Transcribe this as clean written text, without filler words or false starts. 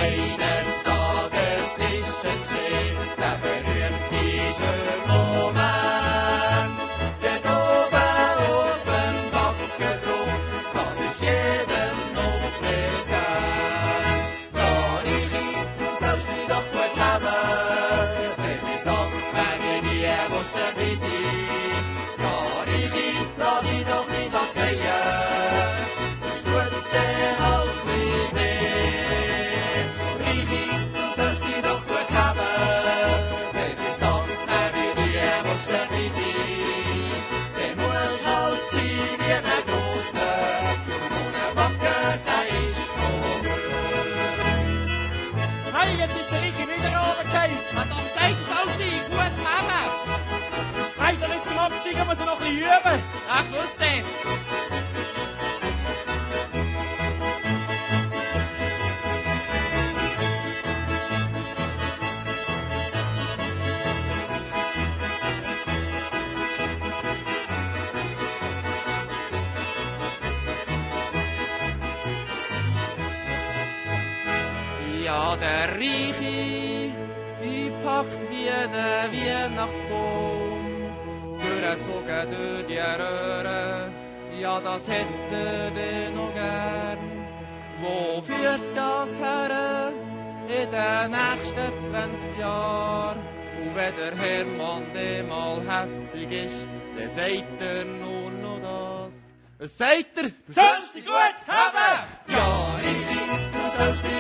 Eines Tages ist es geschehen, der berühmte schöne Moment. Der oben auf dem Backendruck, das ist jedem noch präsent. Ja, Richi, du sollst mich doch gut haben, wenn ich sag, wegen dir willst du dabei sein. Ja, Richi, lass mich doch nicht abgehen, sonst tut's dir halt wie weh. Richi, du sollst mich doch gut haben, wenn ich sag, wegen dir willst du dabei sein. Dann musst halt sein wie ein Grosser, so eine Backe, der ist noch gut. Hey, jetzt ist der Richi wieder runtergefallen. Man doch sagt, sollte ich gut haben. Hey, der nicht zum Absteigen muss er noch ein bisschen üben. Ach, wusste. Ja, der Richi, die packt wie ein Weihnachtsbaum, durchgezogen durch die Röhre, ja, das hätte er noch gern. Wo führt das her in den nächsten 20 Jahren? Und wenn der Hermann mal hässig ist, dann sagt er nur noch das. Was sagt er? Du sollst dich gut haben. Ja, Richi, du sollst dich